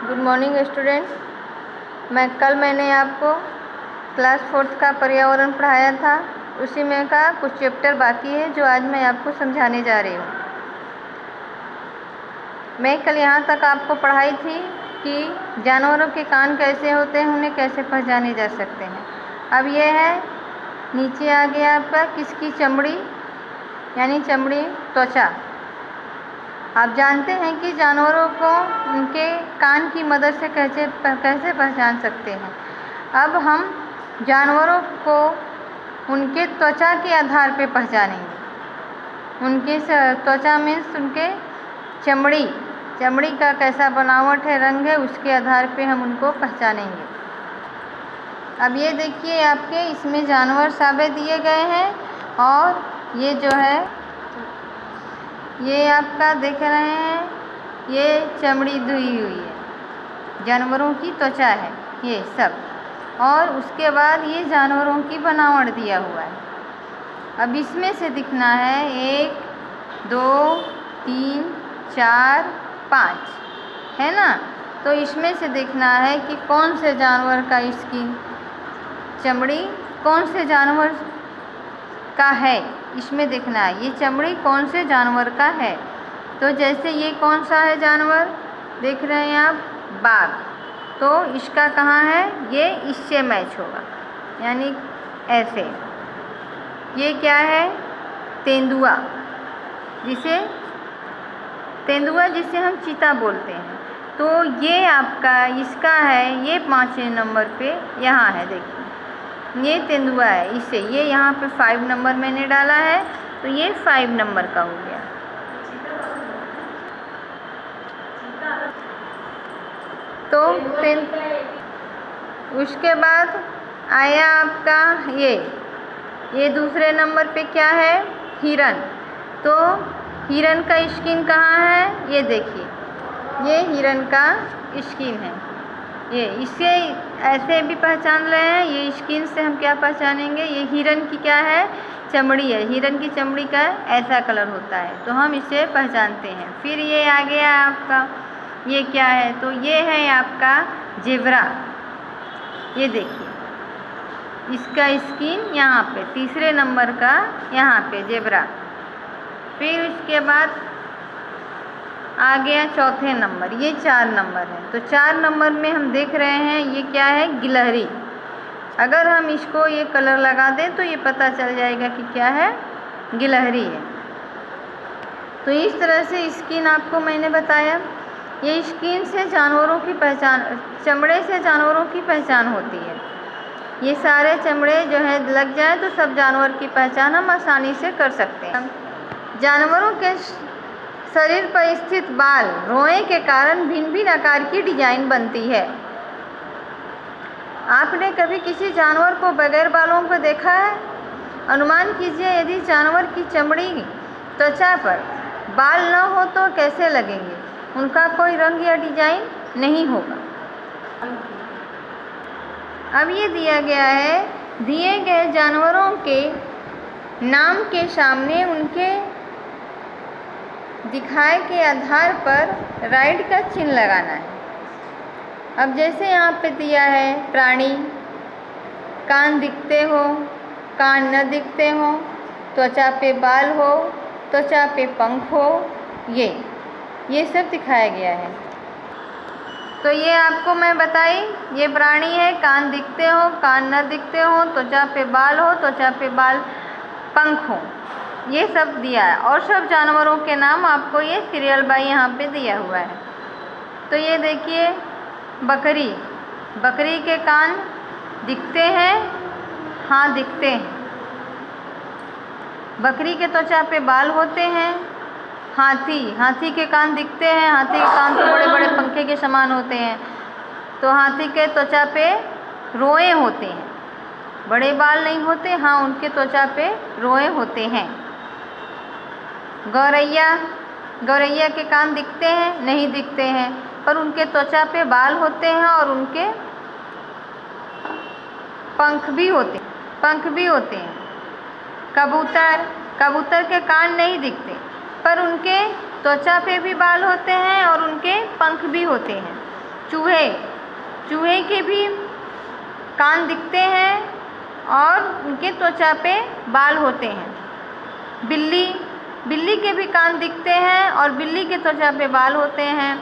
Good morning student. मैंने आपको class 4th का पर्यावरण पढ़ाया था। उसी में का कुछ चैप्टर बाकी है जो आज मैं आपको समझाने जा रही हूँ। मैं कल यहाँ तक आपको पढ़ाई थी कि जानवरों के कान कैसे होते हैं, उन्हें कैसे पहचाने जा सकते हैं। अब ये है, नीचे आ गया आपका किसकी चमड़ी, यानी चमड़ी, त्वचा। आप जानते हैं कि जानवरों को उनके कान की मदद से कैसे पहचान सकते हैं। अब हम जानवरों को उनके त्वचा के आधार पर पहचानेंगे। उनके त्वचा मीन्स उनके चमड़ी का कैसा बनावट है, रंग है, उसके आधार पे हम उनको पहचानेंगे। अब ये देखिए, आपके इसमें जानवर साबे दिए गए हैं और ये जो है, ये आपका देख रहे हैं, ये चमड़ी धुई हुई है, जानवरों की त्वचा है ये सब। और उसके बाद ये जानवरों की बनावट दिया हुआ है। अब इसमें से दिखना है 1 2 3 4 5, है ना। तो इसमें से देखना है कि कौन से जानवर का स्किन, चमड़ी कौन से जानवर का है, इसमें देखना है ये चमड़ी कौन से जानवर का है। तो जैसे ये कौन सा है जानवर, देख रहे हैं आप, बाघ। तो इसका कहाँ है, ये इससे मैच होगा, यानी ऐसे। ये क्या है, तेंदुआ, जिसे हम चीता बोलते हैं। तो ये आपका इसका है, ये 5वें नंबर पे यहाँ है, देखिए ये तेंदुआ है। इसे ये यहाँ पे 5 नंबर मैंने डाला है, तो ये 5 नंबर का हो गया। तो उसके बाद आया आपका ये दूसरे नंबर पे क्या है, हिरन। तो हिरन का स्किन कहाँ है, ये देखिए, ये हिरन का स्किन है। ये इससे ऐसे भी पहचान रहे हैं, ये स्किन से हम क्या पहचानेंगे, ये हिरन की क्या है, चमड़ी है। हिरन की चमड़ी का ऐसा कलर होता है, तो हम इसे पहचानते हैं। फिर ये आ गया आपका, ये क्या है, तो ये है आपका ज़ेब्रा। ये देखिए, इसका स्किन यहाँ पे 3रे नंबर का, यहाँ पे ज़ेब्रा। फिर उसके बाद आ गया 4थे नंबर, ये 4 नंबर है। तो 4 नंबर में हम देख रहे हैं ये क्या है, गिलहरी। अगर हम इसको ये कलर लगा दें तो ये पता चल जाएगा कि क्या है, गिलहरी है। तो इस तरह से स्किन आपको मैंने बताया। ये स्किन से जानवरों की पहचान, चमड़े से जानवरों की पहचान होती है। ये सारे चमड़े जो है लग जाए तो सब जानवर की पहचान हम आसानी से कर सकते हैं। जानवरों के शरीर पर स्थित बाल, रोए के कारण भिन्न भिन्न आकार की डिजाइन बनती है। आपने कभी किसी जानवर को बगैर बालों को देखा है? अनुमान कीजिए, यदि जानवर की चमड़ी, त्वचा पर बाल न हो तो कैसे लगेंगे? उनका कोई रंग या डिजाइन नहीं होगा। अब ये दिया गया है, दिए गए जानवरों के नाम के सामने उनके दिखाए के आधार पर राइट का चिन्ह लगाना है। अब जैसे यहाँ पे दिया है, प्राणी, कान दिखते हो, कान न दिखते हो, त्वचा पे बाल हो, त्वचा पे पंख हो, ये सब दिखाया गया है। तो ये आपको मैं बताई, ये प्राणी है, कान दिखते हो, कान न दिखते हो, त्वचा पे बाल हो, त्वचा पे बाल, पंख हो, ये सब दिया है। और सब जानवरों के नाम आपको ये सीरियल बाई यहाँ पे दिया हुआ है। तो ये देखिए, बकरी के कान दिखते हैं, हाँ दिखते हैं। बकरी के त्वचा पे बाल होते हैं। हाथी के कान दिखते हैं। हाथी के कान तो बड़े बड़े पंखे के समान होते हैं। तो हाथी के त्वचा पे रोए होते हैं, बड़े बाल नहीं होते, हाँ उनके त्वचा पे रोए होते हैं। गौरैया के कान दिखते हैं, नहीं दिखते हैं, पर उनके त्वचा पे बाल होते हैं और उनके पंख भी होते हैं। कबूतर के कान नहीं दिखते, पर उनके त्वचा पे भी बाल होते हैं और उनके पंख भी होते हैं। चूहे, चूहे के भी कान दिखते हैं और उनके त्वचा पे बाल होते हैं। बिल्ली, बिल्ली के भी कान दिखते हैं और बिल्ली के त्वचा पे बाल होते हैं।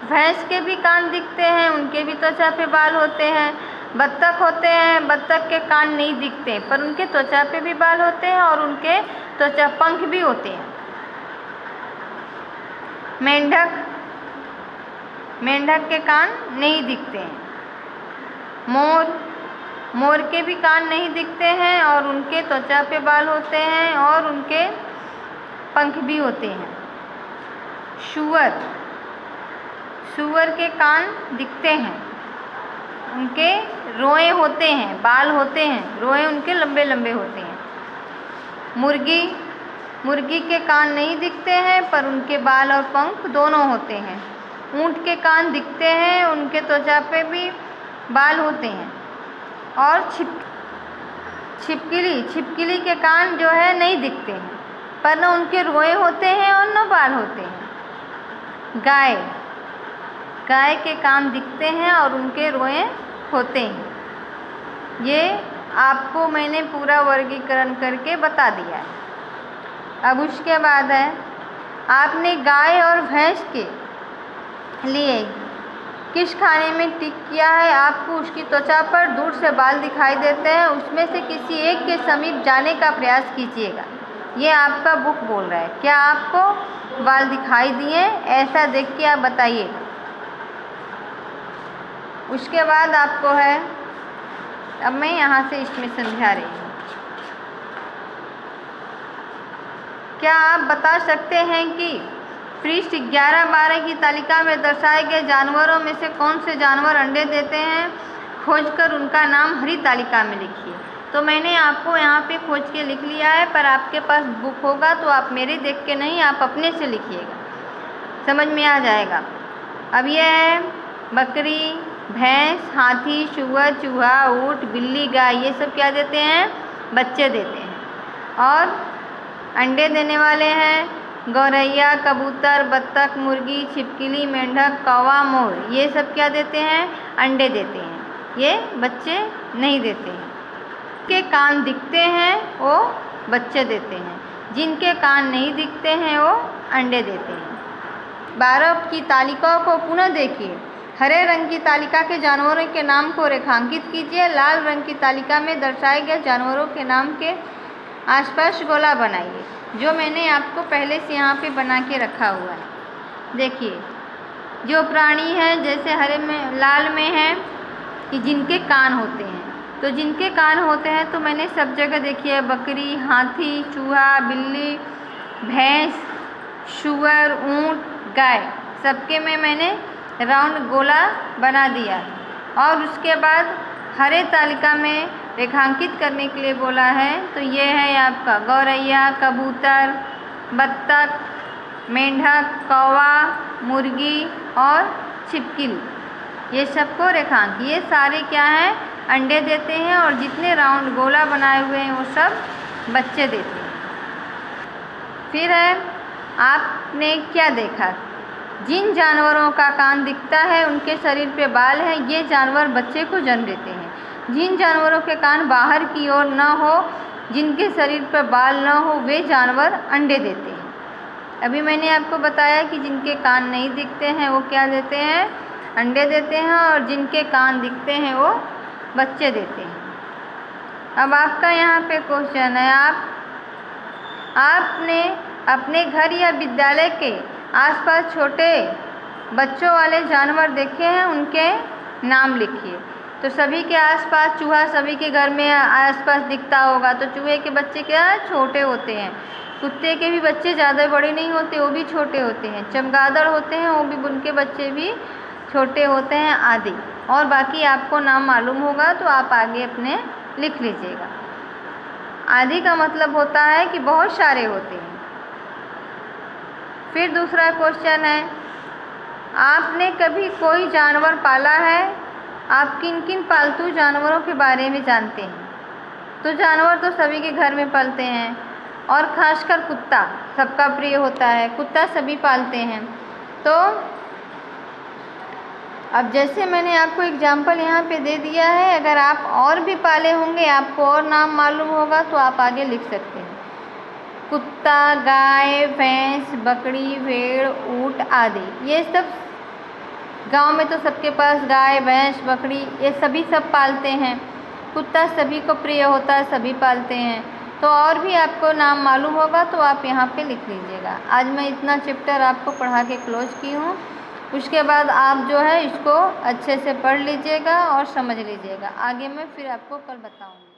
भैंस के भी कान दिखते हैं, उनके भी त्वचा पे बाल होते हैं। बत्तख होते हैं, बत्तख के कान नहीं दिखते पर उनके त्वचा पे भी बाल होते हैं और उनके त्वचा पंख भी होते हैं। मेंढक, मेंढक के कान नहीं दिखते हैं। मोर, मोर के भी कान नहीं दिखते हैं और उनके त्वचा पे बाल होते हैं और उनके पंख भी होते हैं। सूअर, सूअर के कान दिखते हैं, उनके रोए होते हैं, बाल होते हैं, रोए उनके लंबे लंबे होते हैं। मुर्गी, मुर्गी के कान नहीं दिखते हैं पर उनके बाल और पंख दोनों होते हैं। ऊँट के कान दिखते हैं, उनके त्वचा पे भी बाल होते हैं। और छिपकली, छिपकली के कान जो है नहीं दिखते हैं पर न उनके रोए होते हैं और न बाल होते हैं। गाय, गाय के कान दिखते हैं और उनके रोए होते हैं। ये आपको मैंने पूरा वर्गीकरण करके बता दिया है। अब उसके बाद है, आपने गाय और भैंस के लिए किस खाने में टिक किया है? आपको उसकी त्वचा पर दूर से बाल दिखाई देते हैं, उसमें से किसी एक के समीप जाने का प्रयास कीजिएगा। ये आपका बुक बोल रहा है। क्या आपको बाल दिखाई दिए? ऐसा देख के आप बताइएगा। उसके बाद आपको है, अब मैं यहाँ से इसमें समझा रही हूँ। क्या आप बता सकते हैं कि पृष्ठ 11-12 की तालिका में दर्शाए गए जानवरों में से कौन से जानवर अंडे देते हैं? खोजकर उनका नाम हरी तालिका में लिखिए। तो मैंने आपको यहाँ पे खोज के लिख लिया है, पर आपके पास बुक होगा तो आप मेरे देख के नहीं, आप अपने से लिखिएगा, समझ में आ जाएगा। अब यह है बकरी, भैंस, हाथी, सूअर, चूहा, ऊँट, बिल्ली, गाय, ये सब क्या देते हैं? बच्चे देते हैं। और अंडे देने वाले हैं गौरैया, कबूतर, बत्तख, मुर्गी, छिपकली, मेंढक, कौवा, मोर, ये सब क्या देते हैं? अंडे देते हैं, ये बच्चे नहीं देते हैं। जिनके कान दिखते हैं वो बच्चे देते हैं, जिनके कान नहीं दिखते हैं वो अंडे देते हैं। 12 की तालिका को पुनः देखिए। हरे रंग की तालिका के जानवरों के नाम को रेखांकित कीजिए। लाल रंग की तालिका में दर्शाए गए जानवरों के नाम के आसपास गोला बनाइए, जो मैंने आपको पहले से यहाँ पे बना के रखा हुआ है। देखिए, जो प्राणी है जैसे हरे में, लाल में है कि जिनके कान होते हैं, तो जिनके कान होते हैं तो मैंने सब जगह देखिए बकरी, हाथी, चूहा, बिल्ली, भैंस, सूअर, ऊँट, गाय, सबके में मैंने राउंड गोला बना दिया। और उसके बाद हरे तालिका में रेखांकित करने के लिए बोला है, तो ये है आपका गौरैया, कबूतर, बत्तख, मेंढक, कौवा, मुर्गी और छिपकली, ये सबको रेखांक। ये सारे क्या हैं? अंडे देते हैं और जितने राउंड गोला बनाए हुए हैं वो सब बच्चे देते हैं। फिर है, आपने क्या देखा? जिन जानवरों का कान दिखता है उनके शरीर पे बाल हैं, ये जानवर बच्चे को जन्म देते हैं। जिन जानवरों के कान बाहर की ओर न हो, जिनके शरीर पर बाल न हो, वे जानवर अंडे देते हैं। अभी मैंने आपको बताया कि जिनके कान नहीं दिखते हैं वो क्या देते हैं? अंडे देते हैं, और जिनके कान दिखते हैं वो बच्चे देते हैं। अब आपका यहाँ पे क्वेश्चन है, आपने अपने घर या विद्यालय के आसपास छोटे बच्चों वाले जानवर देखे हैं, उनके नाम लिखिए। तो सभी के आसपास चूहा सभी के घर में आसपास दिखता होगा, तो चूहे के बच्चे क्या छोटे होते हैं। कुत्ते के भी बच्चे ज़्यादा बड़े नहीं होते, वो भी छोटे होते हैं। चमगादड़ होते हैं, वो भी, उनके बच्चे भी छोटे होते हैं आदि। और बाकी आपको नाम मालूम होगा तो आप आगे अपने लिख लीजिएगा। आदि का मतलब होता है कि बहुत सारे होते हैं। फिर दूसरा क्वेश्चन है, आपने कभी कोई जानवर पाला है? आप किन किन पालतू जानवरों के बारे में जानते हैं? तो जानवर तो सभी के घर में पालते हैं, और खासकर कुत्ता सबका प्रिय होता है, कुत्ता सभी पालते हैं। तो अब जैसे मैंने आपको एग्जाम्पल यहाँ पे दे दिया है, अगर आप और भी पाले होंगे, आपको और नाम मालूम होगा तो आप आगे लिख सकते हैं। कुत्ता, गाय, भैंस, बकरी, भेड़, ऊँट आदि। ये सब गांव में तो सबके पास गाय, भैंस, बकरी ये सभी सब पालते हैं। कुत्ता सभी को प्रिय होता है, सभी पालते हैं। तो और भी आपको नाम मालूम होगा तो आप यहाँ पे लिख लीजिएगा। आज मैं इतना चैप्टर आपको पढ़ा के क्लोज की हूँ। उसके बाद आप जो है इसको अच्छे से पढ़ लीजिएगा और समझ लीजिएगा। आगे मैं फिर आपको कल बताऊँगी।